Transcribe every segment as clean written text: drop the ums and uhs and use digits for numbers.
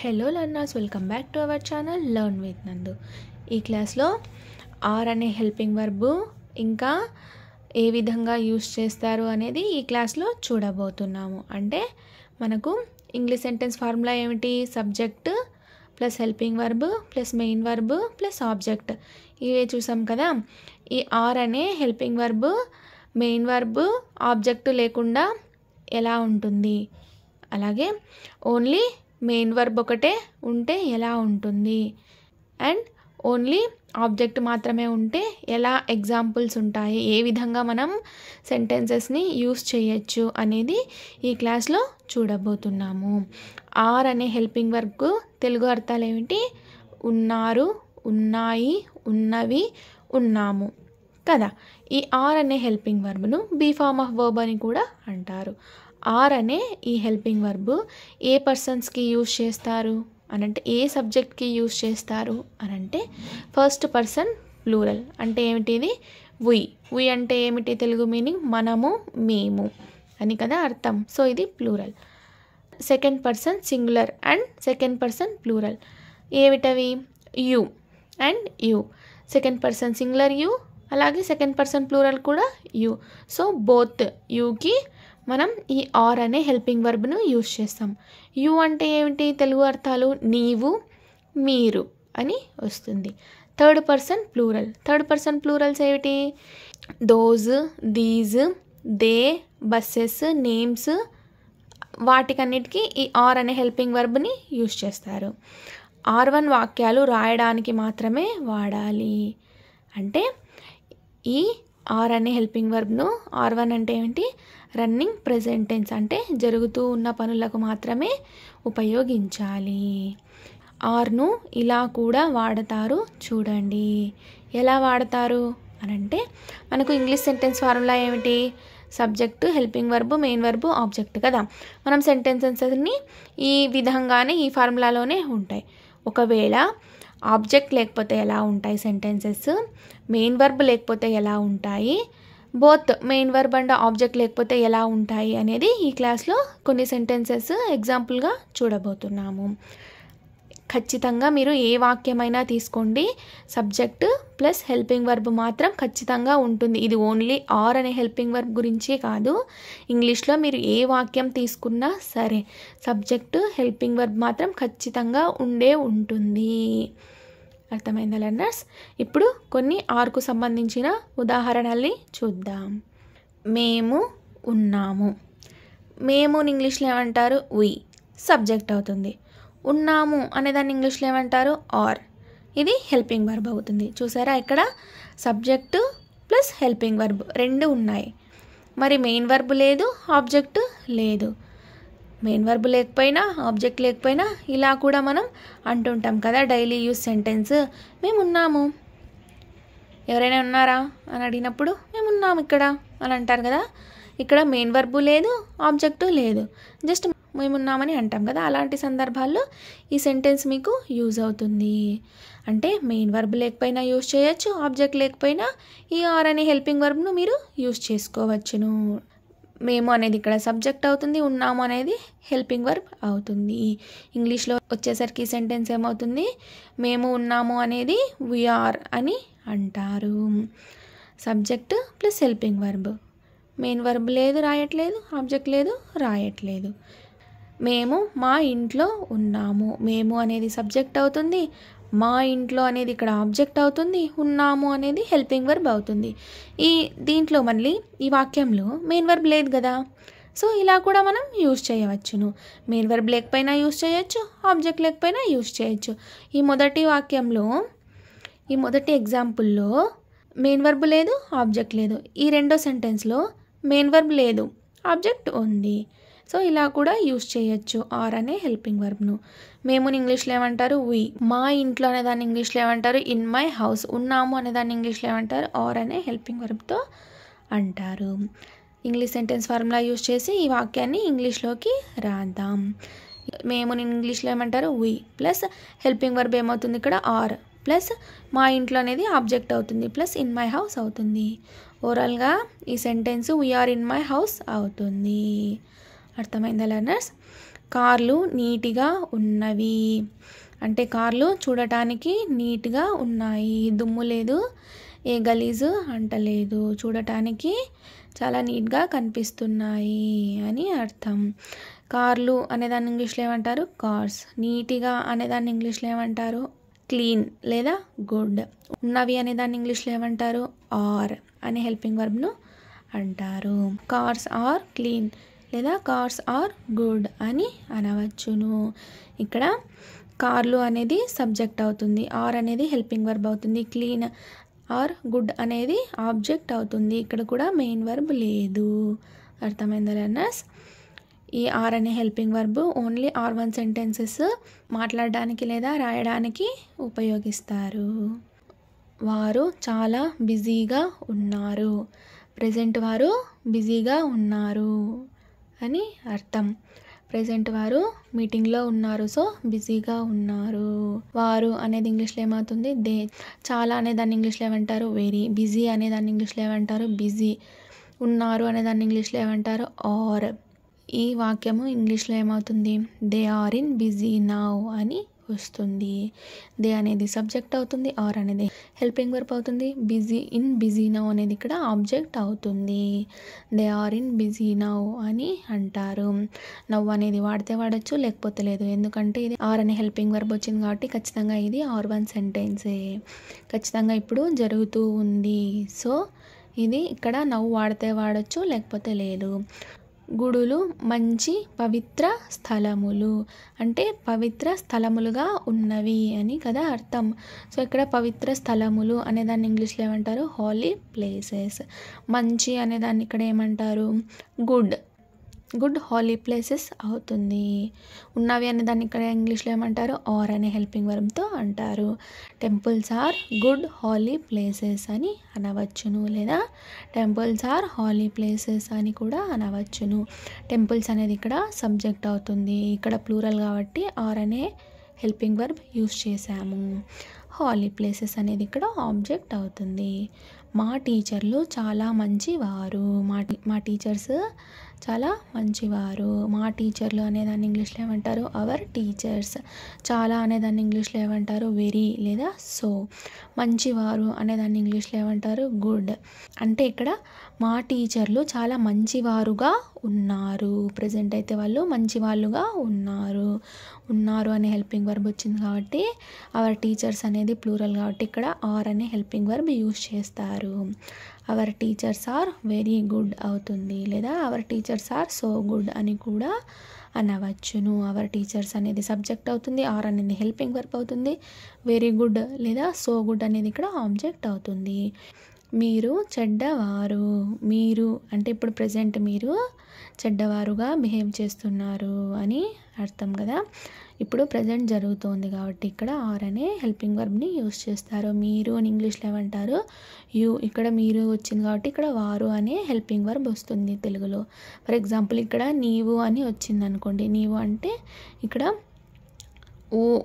Hello learners, welcome back to our channel learn with నందు. ఈ క్లాస్లో ఆర్ అనే హెల్పింగ్ వర్బ్ ఇంకా ఏ విధంగా యూస్ చేస్తారు అనేది ఈ క్లాస్లో చూడబోతున్నాము. అంటే మనకు ఇంగ్లీష్ సెంటెన్స్ ఫార్ములా ఏమిటి? Subject plus helping verb plus main verb plus object. ఇవే చూసాం కదా. ఈ ఆర్ అనే helping verb main verb object లేకుండా ఎలా ఉంటుంది, అలాగే ఓన్లీ మెయిన్ వర్బ్ ఒకటే ఉంటే ఎలా ఉంటుంది, అండ్ ఓన్లీ ఆబ్జెక్ట్ మాత్రమే ఉంటే ఎలా ఎగ్జాంపుల్స్ ఉంటాయి, ఏ విధంగా మనం సెంటెన్సెస్ని యూస్ చేయొచ్చు అనేది ఈ క్లాస్లో చూడబోతున్నాము. ఆర్ అనే హెల్పింగ్ వర్బ్కు తెలుగు అర్థాలు ఏమిటి? ఉన్నారు, ఉన్నాయి, ఉన్నవి, ఉన్నాము కదా. ఈ ఆర్ అనే హెల్పింగ్ వర్బ్ను బీ ఫార్మ్ ఆఫ్ వర్బ్ అని కూడా అంటారు. ఆర్ అనే ఈ హెల్పింగ్ వర్బ్ ఏ పర్సన్స్కి యూజ్ చేస్తారు అనంటే, ఏ సబ్జెక్ట్కి యూజ్ చేస్తారు అనంటే ఫస్ట్ పర్సన్ ప్లూరల్. అంటే ఏమిటి? ఇది వి అంటే ఏమిటి? తెలుగు మీనింగ్ మనము, మేము అని కదా అర్థం. సో ఇది plural. Second person singular and second person plural. ఏమిటవి? You and you. Second person singular you, అలాగే సెకండ్ పర్సన్ ప్లూరల్ కూడా యు. సో బోత్ యుకి మనం ఈ ఆర్ అనే హెల్పింగ్ వర్బ్ను యూజ్ చేస్తాం. యు అంటే ఏమిటి? తెలుగు అర్థాలు నీవు, మీరు అని వస్తుంది. Third person plural. Third person plurals ఏమిటి? Those, these, they, buses, names, వాటికన్నిటికీ ఈ ఆర్ అనే హెల్పింగ్ వర్బ్ని యూజ్ చేస్తారు. R1 వాక్యాలు రాయడానికి మాత్రమే వాడాలి. అంటే ఈ ఆర్ అనే హెల్పింగ్ వర్బ్ను, R1 అంటే ఏమిటి? రన్నింగ్ ప్రెజెంట్ టెన్స్, అంటే జరుగుతూ ఉన్న పనులకు మాత్రమే ఉపయోగించాలి. ఆర్ను ఇలా కూడా వాడతారు చూడండి. ఎలా వాడతారు అనంటే, మనకు ఇంగ్లీష్ సెంటెన్స్ ఫార్ములా ఏమిటి? Subject, helping verb, main verb, object కదా. మనం సెంటెన్సెస్ని ఈ విధంగానే ఈ ఫార్ములాలోనే ఉంటాయి. ఒకవేళ ఆబ్జెక్ట్ లేకపోతే ఎలా ఉంటాయి సెంటెన్సెస్, మెయిన్ వర్బ్ లేకపోతే ఎలా ఉంటాయి, both main verb and object లేకపోతే ఎలా ఉంటాయి అనేది ఈ క్లాస్లో కొన్ని సెంటెన్సెస్ ఎగ్జాంపుల్గా చూడబోతున్నాము. ఖచ్చితంగా మీరు ఏ వాక్యమైనా తీసుకోండి, సబ్జెక్ట్ ప్లస్ హెల్పింగ్ వర్బ్ మాత్రం ఖచ్చితంగా ఉంటుంది. ఇది ఓన్లీ ఆర్ అనే హెల్పింగ్ వర్బ్ గురించే కాదు, ఇంగ్లీష్లో మీరు ఏ వాక్యం తీసుకున్నా సరే సబ్జెక్ట్ హెల్పింగ్ వర్బ్ మాత్రం ఖచ్చితంగా ఉంటుంది. అర్థమైందా లర్నర్స్? ఇప్పుడు కొన్ని ఆర్కు సంబంధించిన ఉదాహరణల్ని చూద్దాం. మేము ఉన్నాము. మేము ఇంగ్లీష్లో ఏమంటారు? వి. సబ్జెక్ట్ అవుతుంది. ఉన్నాము అనేదాన్ని ఇంగ్లీష్లో ఏమంటారు? ఆర్. ఇది హెల్పింగ్ వర్బ్ అవుతుంది. చూసారా, ఇక్కడ సబ్జెక్టు ప్లస్ హెల్పింగ్ వర్బ్ రెండు ఉన్నాయి. మరి మెయిన్ వర్బ్ లేదు, ఆబ్జెక్ట్ లేదు. మెయిన్ వర్బ్ లేకపోయినా, ఆబ్జెక్ట్ లేకపోయినా ఇలా కూడా మనం అంటుంటాం కదా డైలీ యూజ్ సెంటెన్స్. మేము ఉన్నాము. ఎవరైనా ఉన్నారా అని అడిగినప్పుడు మేము ఉన్నాము ఇక్కడ అని అంటారు కదా. ఇక్కడ మెయిన్ వర్బ్ లేదు, ఆబ్జెక్టు లేదు, జస్ట్ మేమున్నామని అంటాం కదా. అలాంటి సందర్భాల్లో ఈ సెంటెన్స్ మీకు యూజ్ అవుతుంది. అంటే మెయిన్ వర్బ్ లేకపోయినా యూజ్ చేయొచ్చు, ఆబ్జెక్ట్ లేకపోయినా ఈ ఆర్ అనే హెల్పింగ్ వర్బ్ను మీరు యూజ్ చేసుకోవచ్చును. మేము అనేది ఇక్కడ సబ్జెక్ట్ అవుతుంది, ఉన్నాము అనేది హెల్పింగ్ వర్బ్ అవుతుంది. ఇంగ్లీష్లో వచ్చేసరికి సెంటెన్స్ ఏమవుతుంది? మేము ఉన్నాము అనేది వి ఆర్ అని అంటారు. Subject plus helping verb. Main verb లేదు, రాయట్లేదు, ఆబ్జెక్ట్ లేదు, రాయట్లేదు. మేము మా ఇంట్లో ఉన్నాము. మేము అనేది సబ్జెక్ట్ అవుతుంది, మా ఇంట్లో అనేది ఇక్కడ ఆబ్జెక్ట్ అవుతుంది, ఉన్నాము అనేది హెల్పింగ్ వర్బ్ అవుతుంది. దీంట్లో మళ్ళీ ఈ వాక్యంలో మెయిన్ వర్బ్ లేదు కదా. సో ఇలా కూడా మనం యూజ్ చేయవచ్చును. మెయిన్ వర్బ్ లేకపోయినా యూజ్ చేయొచ్చు, ఆబ్జెక్ట్ లేకపోయినా యూజ్ చేయొచ్చు. ఈ మొదటి ఎగ్జాంపుల్లో మెయిన్ వర్బ్ లేదు, ఆబ్జెక్ట్ లేదు. ఈ రెండో సెంటెన్స్లో మెయిన్ వర్బ్ లేదు, ఆబ్జెక్ట్ ఉంది. సో ఇలా కూడా యూజ్ చేయొచ్చు ఆర్ అనే హెల్పింగ్ వర్బ్ను. మేము ఇంగ్లీష్లో ఏమంటారు? వి. మా ఇంట్లో అనేదాన్ని ఇంగ్లీష్లో ఏమంటారు? In my house. ఉన్నాము అనేదాన్ని ఇంగ్లీష్లో ఏమంటారు? ఆర్ అనే హెల్పింగ్ వర్బ్తో అంటారు. ఇంగ్లీష్ సెంటెన్స్ ఫార్ములా యూజ్ చేసి ఈ వాక్యాన్ని ఇంగ్లీష్లోకి రాద్దాం. మేము ఇంగ్లీష్లో ఏమంటారు? వి ప్లస్ హెల్పింగ్ వర్బ్ ఏమవుతుంది ఇక్కడ? ఆర్ ప్లస్ మా ఇంట్లో అనేది ఆబ్జెక్ట్ అవుతుంది ప్లస్ ఇన్ మై హౌస్ అవుతుంది. ఓవరాల్గా ఈ sentence we are in my house అవుతుంది. అర్థమైందా లర్నర్స్? కార్లు నీట్గా ఉన్నవి. అంటే కార్లు చూడటానికి నీట్గా ఉన్నాయి, దుమ్ము లేదు, ఏ గలీజు అంటలేదు, చూడటానికి చాలా నీట్గా కనిపిస్తున్నాయి అని అర్థం. కార్లు అనేదాన్ని ఇంగ్లీష్లో ఏమంటారు? కార్స్. నీట్గా అనేదాన్ని ఇంగ్లీష్లో ఏమంటారు? క్లీన్ లేదా గుడ్. ఉన్నవి అనేదాన్ని ఇంగ్లీష్లో ఏమంటారు? ఆర్ అనే హెల్పింగ్ వర్బ్ను అంటారు. కార్స్ ఆర్ క్లీన్ లేదా కార్స్ ఆర్ గుడ్ అని అనవచ్చును. ఇక్కడ కార్లు అనేది సబ్జెక్ట్ అవుతుంది, ఆర్ అనేది హెల్పింగ్ వర్బ్ అవుతుంది, క్లీన్ ఆర్ గుడ్ అనేది ఆబ్జెక్ట్ అవుతుంది. ఇక్కడ కూడా మెయిన్ వర్బ్ లేదు. అర్థమైందా లెర్నర్స్? ఈ ఆర్ అనే helping verb only R1 sentences మాట్లాడడానికి లేదా రాయడానికి ఉపయోగిస్తారు. వారు చాలా బిజీగా ఉన్నారు. ప్రెజెంట్ వారు బిజీగా ఉన్నారు అని అర్థం. ప్రెజెంట్ వారు మీటింగ్లో ఉన్నారు, సో బిజీగా ఉన్నారు. వారు అనేది ఇంగ్లీష్లో ఏమవుతుంది? దే. చాలా అనేదాన్ని ఇంగ్లీష్లో ఏమంటారు? వెరీ. బిజీ అనేదాన్ని ఇంగ్లీష్లో ఏమంటారు? బిజీ. ఉన్నారు అనేదాన్ని ఇంగ్లీష్లో ఏమంటారు? ఆర్. ఈ వాక్యము ఇంగ్లీష్లో ఏమవుతుంది? They are in busy now అని వస్తుంది. దే అనేది సబ్జెక్ట్ అవుతుంది, ఆర్ అనేది హెల్పింగ్ వర్బ్ అవుతుంది, బిజీ నౌ అనేది ఇక్కడ ఆబ్జెక్ట్ అవుతుంది. They are in busy now అని అంటారు. నౌ అనేది వాడితే వాడచ్చు, లేకపోతే లేదు. ఎందుకంటే ఇది ఆర్ అనే హెల్పింగ్ వర్బ్ వచ్చింది కాబట్టి ఖచ్చితంగా ఇది R1 సెంటెన్సే. ఖచ్చితంగా ఇప్పుడు జరుగుతూ ఉంది, సో ఇది ఇక్కడ నౌ వాడితే వాడచ్చు, లేకపోతే లేదు. గుడులు మంచి పవిత్ర స్థలములు అంటే పవిత్ర స్థలములుగా ఉన్నవి అని కదా అర్థం. సో ఇక్కడ పవిత్ర స్థలములు అనేదాన్ని ఇంగ్లీష్లో ఏమంటారు? Holly places. మంచి అనేదాన్ని ఇక్కడ ఏమంటారు? గుడ్ హాలీ ప్లేసెస్ అవుతుంది. ఉన్నవి అనే దాన్ని ఇక్కడ ఇంగ్లీష్లో ఏమంటారు? ఆర్ అనే హెల్పింగ్ వర్బ్తో అంటారు. Temples are good holy places అని అనవచ్చును, లేదా టెంపుల్స్ ఆర్ హాలీ ప్లేసెస్ అని కూడా అనవచ్చును. టెంపుల్స్ అనేది ఇక్కడ సబ్జెక్ట్ అవుతుంది, ఇక్కడ ప్లూరల్ కాబట్టి ఆర్ అనే హెల్పింగ్ వర్బ్ యూస్ చేశాము. హాలీ ప్లేసెస్ అనేది ఇక్కడ ఆబ్జెక్ట్ అవుతుంది. మా టీచర్లు చాలా మంచివారు. మా టీచర్స్ చాలా మంచివారు. మా టీచర్లు అనేదాన్ని ఇంగ్లీష్లో ఏమంటారు? Hour teachers. చాలా అనేదాన్ని ఇంగ్లీష్లో ఏమంటారు? వెరీ లేదా సో. మంచివారు అనేదాన్ని ఇంగ్లీష్లో ఏమంటారు? గుడ్. అంటే ఇక్కడ మా టీచర్లు చాలా మంచివారుగా ఉన్నారు. ప్రజెంట్ అయితే వాళ్ళు మంచివాళ్ళుగా ఉన్నారు అనే హెల్పింగ్ వర్బ్ వచ్చింది కాబట్టి అవర్ టీచర్స్ అనేది ప్లూరల్ కాబట్టి ఇక్కడ ఆర్ అనే హెల్పింగ్ వర్బ్ యూస్ చేస్తారు. Our teachers are very good అవుతుంది, లేదా our teachers are so good అని కూడా అనవచ్చును. అవర్ టీచర్స్ అనేది సబ్జెక్ట్ అవుతుంది, ఆర్ అనేది హెల్పింగ్ వర్బ్ అవుతుంది, వెరీ గుడ్ లేదా సో గుడ్ అనేది ఇక్కడ ఆబ్జెక్ట్ అవుతుంది. మీరు చెడ్డవారు. మీరు అంటే ఇప్పుడు ప్రజెంట్ మీరు చెడ్డవారుగా బిహేవ్ చేస్తున్నారు అని అర్థం కదా. ఇప్పుడు ప్రజెంట్ జరుగుతోంది కాబట్టి ఇక్కడ ఆర్ అనే హెల్పింగ్ వర్బ్ని యూస్ చేస్తారు. మీరు అని ఇంగ్లీష్లో ఏమంటారు? యూ. ఇక్కడ మీరు వచ్చింది కాబట్టి ఇక్కడ వారు అనే హెల్పింగ్ వర్బ్ వస్తుంది తెలుగులో. ఫర్ ఎగ్జాంపుల్ ఇక్కడ నీవు అని వచ్చింది అనుకోండి. నీవు అంటే ఇక్కడ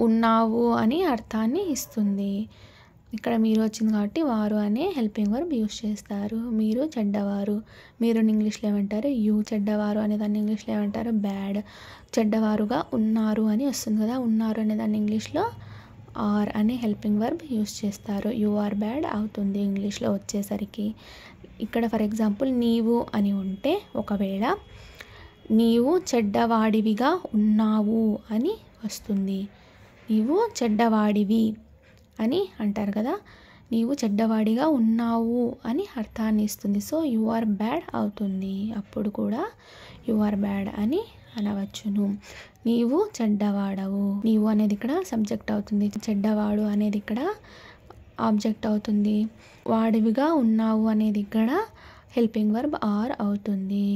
ఉన్నావు అని అర్థాన్ని ఇస్తుంది. ఇక్కడ మీరు వచ్చింది కాబట్టి వారు అనే హెల్పింగ్ వర్బ్ యూస్ చేస్తారు. మీరు చెడ్డవారు. మీరు ఇంగ్లీష్లో ఏమంటారు? యూ. చెడ్డవారు అనేదాన్ని ఇంగ్లీష్లో ఏమంటారు? బ్యాడ్. చెడ్డవారుగా ఉన్నారు అని వస్తుంది కదా. ఉన్నారు అనేదాన్ని ఇంగ్లీష్లో ఆర్ అనే హెల్పింగ్ వర్బ్ యూస్ చేస్తారు. యు ఆర్ బ్యాడ్ అవుతుంది ఇంగ్లీష్లో వచ్చేసరికి. ఇక్కడ ఫర్ ఎగ్జాంపుల్ నీవు అని ఉంటే ఒకవేళ నీవు చెడ్డవాడివిగా ఉన్నావు అని వస్తుంది. నీవు చెడ్డవాడివి అని అంటారు కదా. నీవు చెడ్డవాడిగా ఉన్నావు అని అర్థాన్ని ఇస్తుంది. సో యు ఆర్ బ్యాడ్ అవుతుంది. అప్పుడు కూడా యు ఆర్ బ్యాడ్ అని అనవచ్చును. నీవు చెడ్డవాడవు. నీవు అనేది ఇక్కడ సబ్జెక్ట్ అవుతుంది, చెడ్డవాడు అనేది ఇక్కడ ఆబ్జెక్ట్ అవుతుంది. వాడివిగా ఉన్నావు అనేది ఇక్కడ హెల్పింగ్ వర్బ్ ఆర్ అవుతుంది.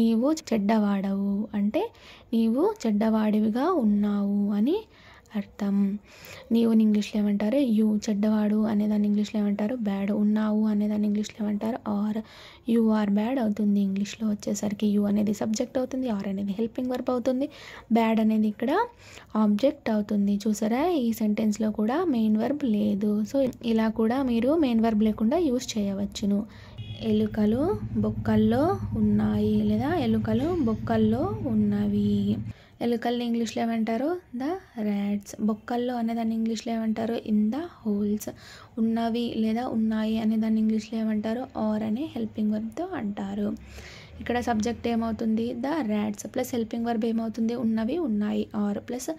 నీవు చెడ్డవాడవు అంటే నీవు చెడ్డవాడివిగా ఉన్నావు అని అర్థం. నీవు ఇంగ్లీష్లో ఏమంటారు? యూ. చెడ్డవాడు అనేదాన్ని ఇంగ్లీష్లో ఏమంటారు? బ్యాడ్. ఉన్నావు అనేదాన్ని ఇంగ్లీష్లో ఏమంటారు? ఆర్. యు ఆర్ బ్యాడ్ అవుతుంది ఇంగ్లీష్లో వచ్చేసరికి. యూ అనేది సబ్జెక్ట్ అవుతుంది, ఆర్ అనేది హెల్పింగ్ వర్బ్ అవుతుంది, బ్యాడ్ అనేది ఇక్కడ ఆబ్జెక్ట్ అవుతుంది. చూసారా, ఈ సెంటెన్స్లో కూడా మెయిన్ వర్బ్ లేదు. సో ఇలా కూడా మీరు మెయిన్ వర్బ్ లేకుండా యూస్ చేయవచ్చును. ఎలుకలు బొక్కల్లో ఉన్నాయి లేదా ఎలుకలు బొక్కల్లో ఉన్నవి. ఎలుకల్ని ఇంగ్లీష్లో ఏమంటారు? The rats. బొక్కల్లో అనేదాన్ని ఇంగ్లీష్లో ఏమంటారు? In the holes. ఉన్నవి లేదా ఉన్నాయి అనేదాన్ని ఇంగ్లీష్లో ఏమంటారు? ఆర్ అనే హెల్పింగ్ వర్బ్తో అంటారు. ఇక్కడ సబ్జెక్ట్ ఏమవుతుంది? The rats plus helping verb ఏమవుతుంది? ఉన్నవి ఉన్నాయి. ఆర్ ప్లస్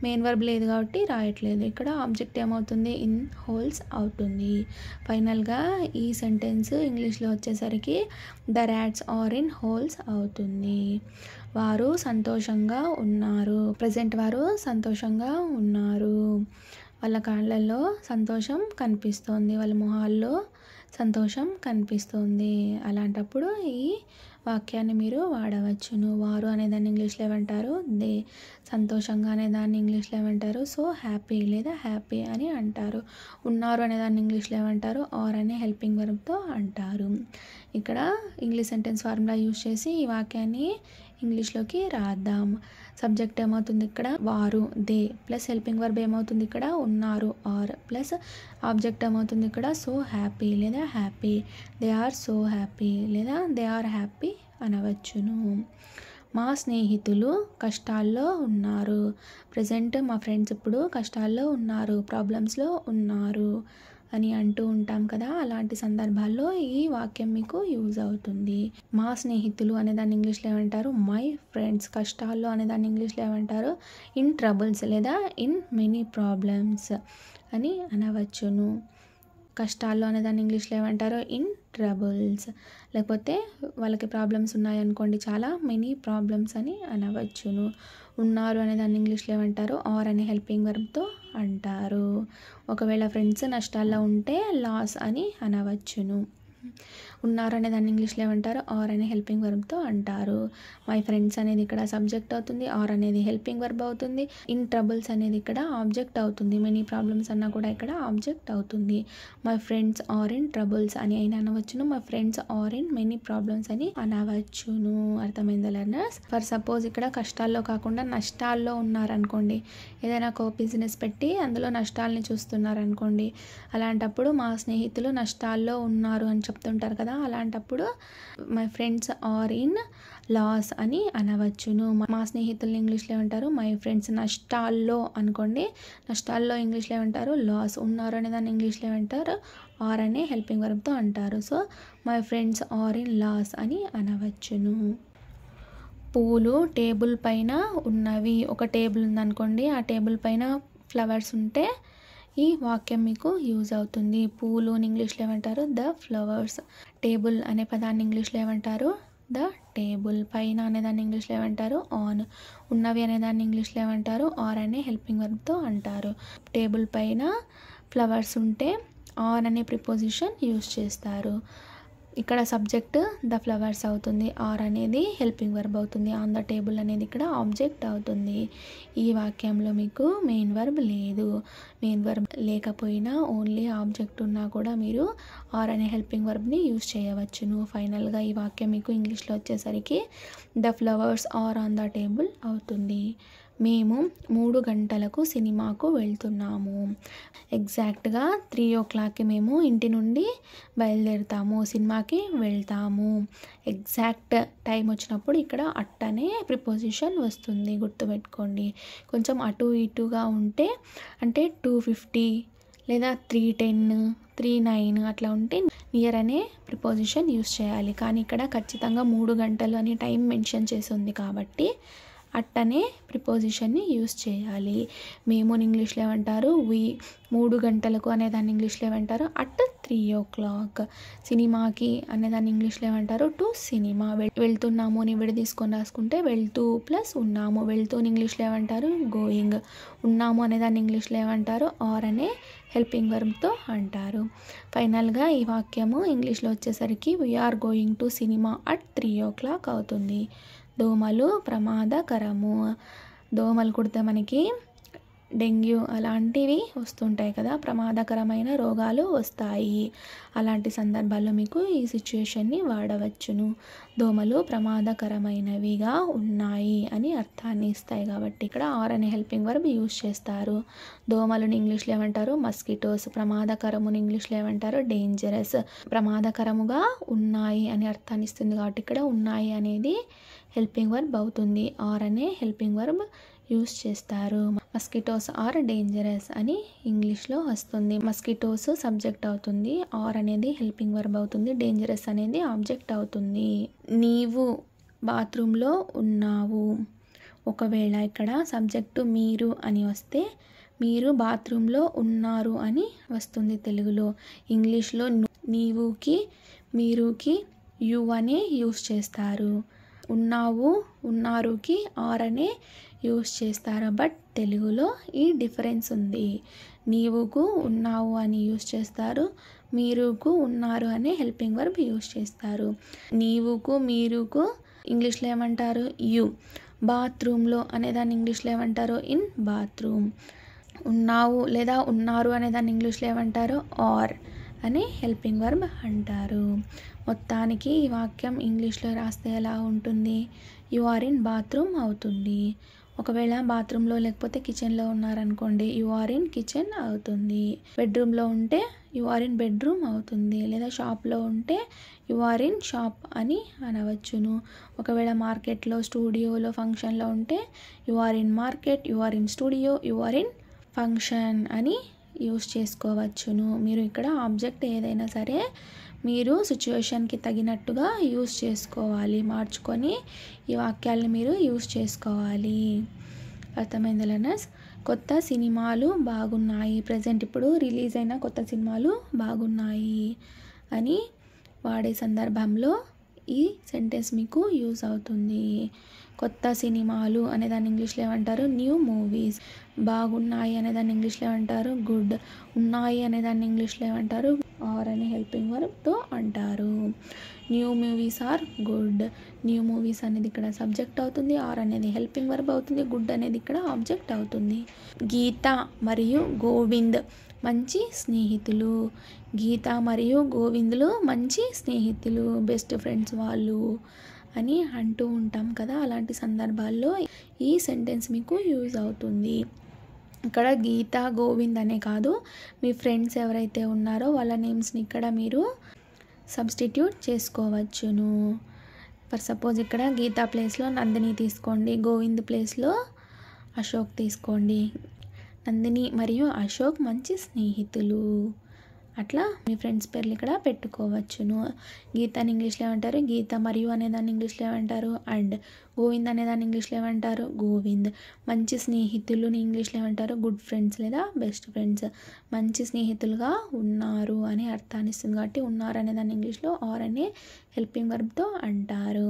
మెయిన్ వర్బ్ లేదు కాబట్టి రాయట్లేదు. ఇక్కడ ఆబ్జెక్ట్ ఏమవుతుంది? ఇన్ హోల్స్ అవుతుంది. ఫైనల్గా ఈ సెంటెన్స్ ఇంగ్లీష్లో వచ్చేసరికి the rats are in holes అవుతుంది. వారు సంతోషంగా ఉన్నారు. ప్రజెంట్ వారు సంతోషంగా ఉన్నారు. వాళ్ళ కాళ్ళల్లో సంతోషం కనిపిస్తోంది, వాళ్ళ మొహాల్లో సంతోషం కనిపిస్తుంది. అలాంటప్పుడు ఈ వాక్యాన్ని మీరు వాడవచ్చును. వారు అనేదాన్ని ఇంగ్లీష్లో ఏమంటారు? దే. సంతోషంగా అనేదాన్ని ఇంగ్లీష్లో ఏమంటారు? సో హ్యాపీ లేదా హ్యాపీ అని అంటారు. ఉన్నారు అనేదాన్ని ఇంగ్లీష్లో ఏమంటారు? ఆర్ అనే హెల్పింగ్ వర్బ్తో అంటారు. ఇక్కడ ఇంగ్లీష్ సెంటెన్స్ ఫార్ములా యూజ్ చేసి ఈ వాక్యాన్ని ఇంగ్లీష్లోకి రాద్దాం. సబ్జెక్ట్ ఏమవుతుంది ఇక్కడ? వారు, దే ప్లస్ హెల్పింగ్ వర్బ్ ఏమవుతుంది ఇక్కడ? ఉన్నారు, ఆర్ ప్లస్ ఆబ్జెక్ట్ ఏమవుతుంది ఇక్కడ? సో హ్యాపీ లేదా happy. They are so happy లేదా దే ఆర్ హ్యాపీ అనవచ్చును. మా స్నేహితులు కష్టాల్లో ఉన్నారు. ప్రజెంట్ మా ఫ్రెండ్స్ ఇప్పుడు కష్టాల్లో ఉన్నారు, ప్రాబ్లమ్స్లో ఉన్నారు అని అంటూ ఉంటాం కదా. అలాంటి సందర్భాల్లో ఈ వాక్యం మీకు యూజ్ అవుతుంది. మా స్నేహితులు అనేదాన్ని ఇంగ్లీష్లో ఏమంటారు? My friends. కష్టాల్లో అనేదాన్ని ఇంగ్లీష్లో ఏమంటారు? ఇన్ ట్రబుల్స్ లేదా ఇన్ మెనీ ప్రాబ్లమ్స్ అని అనవచ్చును. కష్టాల్లో అనేదాన్ని ఇంగ్లీష్లో ఏమంటారు? In troubles. లేకపోతే వాళ్ళకి ప్రాబ్లమ్స్ ఉన్నాయనుకోండి, చాలా మెనీ ప్రాబ్లమ్స్ అని అనవచ్చును. ఉన్నారు అనేదాన్ని ఇంగ్లీష్లో ఏమంటారు? ఆర్ అనే హెల్పింగ్ వర్బ్తో అంటారు. ఒకవేళ ఫ్రెండ్స్ నష్టాల్లో ఉంటే లాస్ అని అనవచ్చును. ఉన్నారు అనే దాన్ని ఇంగ్లీష్లో ఏమంటారు? ఆర్ అనే హెల్పింగ్ వర్బ్తో అంటారు. మై ఫ్రెండ్స్ అనేది ఇక్కడ సబ్జెక్ట్ అవుతుంది, ఆర్ అనేది హెల్పింగ్ వర్బ్ అవుతుంది. ఇన్ ట్రబుల్స్ అనేది ఇక్కడ ఆబ్జెక్ట్ అవుతుంది. మెనీ ప్రాబ్లమ్స్ అన్నా కూడా ఇక్కడ ఆబ్జెక్ట్ అవుతుంది. My friends are in troubles అని అయినా అనవచ్చును, my friends are in many problems అని అనవచ్చును. అర్థమైందా లెర్నర్స్? ఫర్ సపోజ్ ఇక్కడ కష్టాల్లో కాకుండా నష్టాల్లో ఉన్నారనుకోండి, ఏదైనా ఒక బిజినెస్ పెట్టి అందులో నష్టాలని చూస్తున్నారనుకోండి, అలాంటప్పుడు మా స్నేహితులు నష్టాల్లో ఉన్నారు అని చెప్తుంటారు కదా. అలాంటప్పుడు my friends are in loss అని అనవచ్చును. మా స్నేహితులు ఇంగ్లీష్లో ఏమంటారు? My friends. నష్టాల్లో అనుకోండి, నష్టాల్లో ఇంగ్లీష్లో ఏమంటారు? లాస్. ఉన్నారు అనే దాన్ని ఇంగ్లీష్లో ఏమంటారు? ఆర్ అనే హెల్పింగ్ వర్బ్తో అంటారు. So my friends are in loss అని అనవచ్చును. పూలు టేబుల్ పైన ఉన్నవి. ఒక టేబుల్ ఉందనుకోండి, ఆ టేబుల్ పైన ఫ్లవర్స్ ఉంటే ఈ వాక్యం మీకు యూజ్ అవుతుంది. పూలు అని ఇంగ్లీష్లో ఏమంటారు? The flowers. టేబుల్ అనే పదాన్ని ఇంగ్లీష్లో ఏమంటారు? The table. పైన అనేదాన్ని ఇంగ్లీష్లో ఏమంటారు? ఆన్. ఉన్నవి అనేదాన్ని ఇంగ్లీష్లో ఏమంటారు? ఆర్ అనే హెల్పింగ్ వర్బ్తో అంటారు. టేబుల్ పైన ఫ్లవర్స్ ఉంటే ఆన్ అనే ప్రిపోజిషన్ యూజ్ చేస్తారు. ఇక్కడ సబ్జెక్ట్ ద ఫ్లవర్స్ అవుతుంది, ఆర్ అనేది హెల్పింగ్ వర్బ్ అవుతుంది, ఆన్ ద టేబుల్ అనేది ఇక్కడ ఆబ్జెక్ట్ అవుతుంది. ఈ వాక్యంలో మీకు మెయిన్ వర్బ్ లేదు. మెయిన్ వర్బ్ లేకపోయినా ఓన్లీ ఆబ్జెక్ట్ ఉన్నా కూడా మీరు ఆర్ అనే హెల్పింగ్ వర్బ్ని యూజ్ చేయవచ్చును. ఫైనల్గా ఈ వాక్యం మీకు ఇంగ్లీష్లో వచ్చేసరికి the flowers are on the table అవుతుంది. మేము 3 గంటలకు సినిమాకు వెళ్తున్నాము. ఎగ్జాక్ట్గా 3 o'clockకి మేము ఇంటి నుండి బయలుదేరుతాము, సినిమాకి వెళ్తాము. ఎగ్జాక్ట్ టైం వచ్చినప్పుడు ఇక్కడ అట్ అనే ప్రిపోజిషన్ వస్తుంది, గుర్తుపెట్టుకోండి. కొంచెం అటు ఇటుగా ఉంటే అంటే 2:50 లేదా 3:10, 3:09 అట్లా ఉంటే నియర్ అనే ప్రిపోజిషన్ యూస్ చేయాలి. కానీ ఇక్కడ ఖచ్చితంగా 3 గంటలు అని టైం మెన్షన్ చేసి ఉంది కాబట్టి అట్ అనే ప్రిపోజిషన్ని యూస్ చేయాలి. మేము ఇంగ్లీష్లో ఏమంటారు? 3 గంటలకు అనేదాన్ని ఇంగ్లీష్లో ఏమంటారు? At 3 o'clock. సినిమాకి అనేదాన్ని ఇంగ్లీష్లో ఏమంటారు? To cinema. వెళ్తున్నాము అని విడదీసుకొని రాసుకుంటే వెళ్తూ ప్లస్ ఉన్నాము. వెళ్తూని ఇంగ్లీష్లో ఏమంటారు? గోయింగ్. ఉన్నాము అనేదాన్ని ఇంగ్లీష్లో ఏమంటారు? ఆర్ అనే హెల్పింగ్ వర్బ్తో అంటారు. ఫైనల్గా ఈ వాక్యము ఇంగ్లీష్లో వచ్చేసరికి we are going to cinema at 3 o'clock అవుతుంది. దోమలు ప్రమాదకరము. దోమలు కుడితే మనకి డెంగ్యూ అలాంటివి వస్తుంటాయి కదా, ప్రమాదకరమైన రోగాలు వస్తాయి. అలాంటి సందర్భాల్లో మీకు ఈ సిచ్యుయేషన్ని వాడవచ్చును. దోమలు ప్రమాదకరమైనవిగా ఉన్నాయి అని అర్థాన్ని ఇస్తాయి కాబట్టి ఇక్కడ ఆర్ అనే హెల్పింగ్ వర్బ్ యూజ్ చేస్తారు. దోమలను ఇంగ్లీష్లో ఏమంటారు? మస్కిటోస్. ప్రమాదకరమును ఇంగ్లీష్లో ఏమంటారు? డేంజరస్. ప్రమాదకరముగా ఉన్నాయి అని అర్థాన్ని ఇస్తుంది కాబట్టి ఇక్కడ ఉన్నాయి అనేది హెల్పింగ్ వర్బ్ అవుతుంది. ఆర్ అనే హెల్పింగ్ వర్బ్ యూస్ చేస్తారు. మస్కిటోస్ ఆర్ డేంజరస్ అని ఇంగ్లీష్లో వస్తుంది. మస్కిటోస్ సబ్జెక్ట్ అవుతుంది, ఆర్ అనేది హెల్పింగ్ వర్బ్ అవుతుంది, డేంజరస్ అనేది ఆబ్జెక్ట్ అవుతుంది. నీవు బాత్రూంలో ఉన్నావు. ఒకవేళ ఇక్కడ సబ్జెక్టు మీరు అని వస్తే మీరు బాత్రూంలో ఉన్నారు అని వస్తుంది తెలుగులో. ఇంగ్లీష్లో నీవుకి మీరుకి యు అనే యూస్ చేస్తారు. ఉన్నావు ఉన్నారుకి ఆర్ అనే యూస్ చేస్తారు. బట్ తెలుగులో ఈ డిఫరెన్స్ ఉంది. నీవుకు ఉన్నావు అని యూస్ చేస్తారు, మీరుకు ఉన్నారు అనే హెల్పింగ్ వర్బ్ యూస్ చేస్తారు. నీవుకు మీరుకు ఇంగ్లీష్లో ఏమంటారు? యు. బాత్రూంలో అనేదాన్ని ఇంగ్లీష్లో ఏమంటారు? In bathroom. ఉన్నావు లేదా ఉన్నారు అనేదాన్ని ఇంగ్లీష్లో ఏమంటారు? ఆర్ అనే హెల్పింగ్ వర్బ్ అంటారు. మొత్తానికి ఈ వాక్యం ఇంగ్లీష్లో రాస్తే ఎలా ఉంటుంది? యు ఆర్ ఇన్ బాత్రూమ్ అవుతుంది. ఒకవేళ బాత్రూంలో లేకపోతే కిచెన్లో ఉన్నారనుకోండి, యు ఆర్ ఇన్ కిచెన్ అవుతుంది. బెడ్రూమ్లో ఉంటే యు ఆర్ ఇన్ బెడ్రూమ్ అవుతుంది. లేదా షాప్లో ఉంటే యు ఆర్ ఇన్ షాప్ అని అనవచ్చును. ఒకవేళ మార్కెట్లో, స్టూడియోలో, ఫంక్షన్లో ఉంటే you are in market, you are in studio, you are in function అని యూస్ చేసుకోవచ్చును. మీరు ఇక్కడ ఆబ్జెక్ట్ ఏదైనా సరే మీరు సిచ్యువేషన్కి తగినట్టుగా యూస్ చేసుకోవాలి. మార్చుకొని ఈ వాక్యాలను మీరు యూస్ చేసుకోవాలి. అర్థమైంది లెర్నర్స్? కొత్త సినిమాలు బాగున్నాయి. ప్రజెంట్ ఇప్పుడు రిలీజ్ అయిన కొత్త సినిమాలు బాగున్నాయి అని వాడే సందర్భంలో ఈ సెంటెన్స్ మీకు యూజ్ అవుతుంది. కొత్త సినిమాలు అనేదాన్ని ఇంగ్లీష్లో ఏమంటారు? New movies. బాగున్నాయి అనేదాన్ని ఇంగ్లీష్లో ఏమంటారు? గుడ్. ఉన్నాయి అనేదాన్ని ఇంగ్లీష్లో ఏమంటారు? ఆర్ అనే హెల్పింగ్ వర్బ్తో అంటారు. New movies are good. New movies అనేది ఇక్కడ సబ్జెక్ట్ అవుతుంది, ఆర్ అనేది హెల్పింగ్ వర్బ్ అవుతుంది, గుడ్ అనేది ఇక్కడ ఆబ్జెక్ట్ అవుతుంది. గీత మరియు గోవింద్ మంచి స్నేహితులు. గీత మరియు గోవిందులు మంచి స్నేహితులు, బెస్ట్ ఫ్రెండ్స్ వాళ్ళు అని అంటూ ఉంటాం కదా. అలాంటి సందర్భాల్లో ఈ సెంటెన్స్ మీకు యూజ్ అవుతుంది. ఇక్కడ గీత గోవింద్ అనే కాదు, మీ ఫ్రెండ్స్ ఎవరైతే ఉన్నారో వాళ్ళ నేమ్స్ని ఇక్కడ మీరు సబ్స్టిట్యూట్ చేసుకోవచ్చును. ఫర్ సపోజ్ ఇక్కడ గీత ప్లేస్లో నందిని తీసుకోండి, గోవింద్ ప్లేస్లో అశోక్ తీసుకోండి. నందిని మరియు అశోక్ మంచి స్నేహితులు. అట్లా మీ ఫ్రెండ్స్ పేర్లు ఇక్కడ పెట్టుకోవచ్చును. గీతాని ఇంగ్లీష్లో ఏమంటారు? గీత. మరియు అనేదాన్ని ఇంగ్లీష్లో ఏమంటారు? అండ్. గోవింద్ అనేదాన్ని ఇంగ్లీష్లో ఏమంటారు? గోవింద్. మంచి స్నేహితులుని ఇంగ్లీష్లో ఏమంటారు? గుడ్ ఫ్రెండ్స్ లేదా బెస్ట్ ఫ్రెండ్స్. మంచి స్నేహితులుగా ఉన్నారు అని అర్థాన్ని ఇస్తుంది కాబట్టి ఉన్నారు అనేదాన్ని ఇంగ్లీష్లో ఆర్ అనే హెల్పింగ్ వర్బ్తో అంటారు.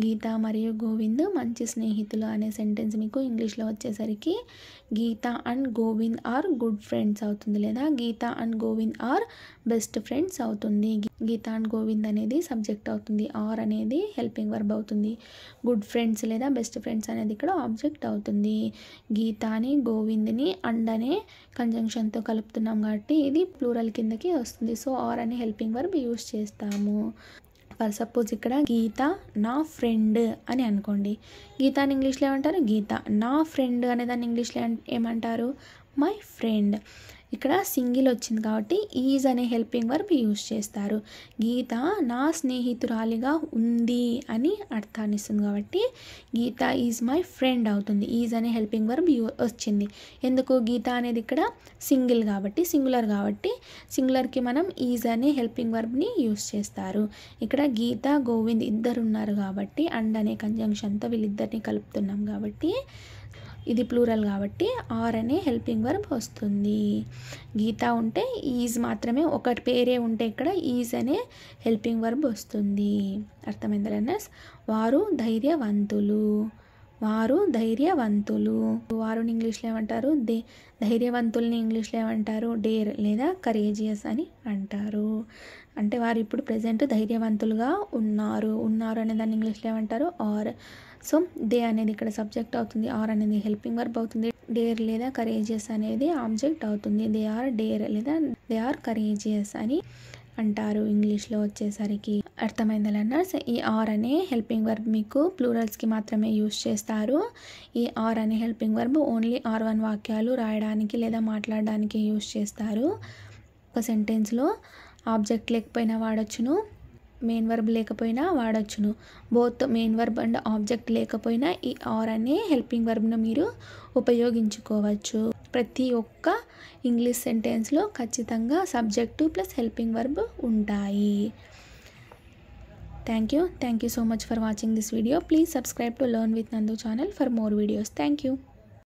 గీత మరియు గోవింద్ మంచి స్నేహితులు అనే సెంటెన్స్ మీకు ఇంగ్లీష్లో వచ్చేసరికి Geeta and Govind are good friends అవుతుంది, లేదా Geeta and Govind are best friends అవుతుంది. గీత అండ్ గోవింద్ అనేది సబ్జెక్ట్ అవుతుంది, ఆర్ అనేది హెల్పింగ్ వర్బ్ అవుతుంది. గుడ్ ఫ్రెండ్స్ లేదా బెస్ట్ ఫ్రెండ్స్ అనేది ఇక్కడ ఆబ్జెక్ట్ అవుతుంది. గీతాని గోవింద్ని అండ్ అనే కంజంక్షన్తో కలుపుతున్నాం కాబట్టి ఇది ప్లూరల్ కిందకి వస్తుంది. సో ఆర్ అనే హెల్పింగ్ వర్బ్ యూస్ చేస్తాము. ఫర్ సపోజ్ ఇక్కడ గీత నా ఫ్రెండ్ అని అనుకోండి. గీతాని ఇంగ్లీష్లో ఏమంటారు? గీత. నా ఫ్రెండ్ అనేదాన్ని ఇంగ్లీష్లో ఏమంటారు? My friend. ఇక్కడ సింగిల్ వచ్చింది కాబట్టి ఈజ్ అనే హెల్పింగ్ వర్బ్ యూజ్ చేస్తారు. గీత నా స్నేహితురాలిగా ఉంది అని అర్థాన్ని ఇస్తుంది కాబట్టి గీత ఈజ్ మై ఫ్రెండ్ అవుతుంది. ఈజ్ అనే హెల్పింగ్ వర్బ్ వచ్చింది. ఎందుకు? గీత అనేది ఇక్కడ సింగిల్ కాబట్టి, సింగులర్ కాబట్టి సింగులర్కి మనం ఈజ్ అనే హెల్పింగ్ వర్బ్ని యూజ్ చేస్తారు. ఇక్కడ గీత గోవింద్ ఇద్దరు ఉన్నారు కాబట్టి అండ్ అనే కంజంక్షన్తో వీళ్ళిద్దరిని కలుపుతున్నాం కాబట్టి ఇది ప్లూరల్ కాబట్టి ఆర్ అనే హెల్పింగ్ వర్బ్ వస్తుంది. గీత ఉంటే ఈజ్ మాత్రమే, ఒకటి పేరే ఉంటే ఇక్కడ ఈజ్ అనే హెల్పింగ్ వర్బ్ వస్తుంది. అర్థమైందా లెర్నర్స్? వారు ధైర్యవంతులు. వారు ధైర్యవంతులు. వారుని ఇంగ్లీష్లో ఏమంటారు? ధైర్యవంతుల్ని ఇంగ్లీష్లో ఏమంటారు? డేర్ లేదా కరేజియస్ అని అంటారు. అంటే వారు ఇప్పుడు ప్రజెంట్ ధైర్యవంతులుగా ఉన్నారు. ఉన్నారు అనే దాన్ని ఇంగ్లీష్లో ఏమంటారు? ఆర్. సో దే అనేది ఇక్కడ సబ్జెక్ట్ అవుతుంది, ఆర్ అనేది హెల్పింగ్ వర్బ్ అవుతుంది, డేర్ లేదా కరేజియస్ అనేది ఆబ్జెక్ట్ అవుతుంది. దే ఆర్ డేర్ లేదా దే ఆర్ కరేజియస్ అని అంటారు ఇంగ్లీష్లో వచ్చేసరికి. అర్థమైందా లర్నర్స్? ఈ ఆర్ అనే హెల్పింగ్ వర్బ్ మీకు ప్లూరల్స్కి మాత్రమే యూస్ చేస్తారు. ఈ ఆర్ అనే హెల్పింగ్ వర్బ్ ఓన్లీ R1 వాక్యాలు రాయడానికి లేదా మాట్లాడడానికి యూస్ చేస్తారు. ఒక సెంటెన్స్లో ఆబ్జెక్ట్ లేకపోయినా వాడచ్చును, మెయిన్ వర్బ్ లేకపోయినా వాడచ్చును. Both main verb and object లేకపోయినా ఈ ఆర్ అనే హెల్పింగ్ వర్బ్ను మీరు ఉపయోగించుకోవచ్చు. ప్రతి ఒక్క ఇంగ్లీష్ సెంటెన్స్లో ఖచ్చితంగా సబ్జెక్టు ప్లస్ హెల్పింగ్ వర్బ్ ఉంటాయి. Thank you so much for watching this video. Please subscribe to learn with Nandu channel for more videos. Thank you.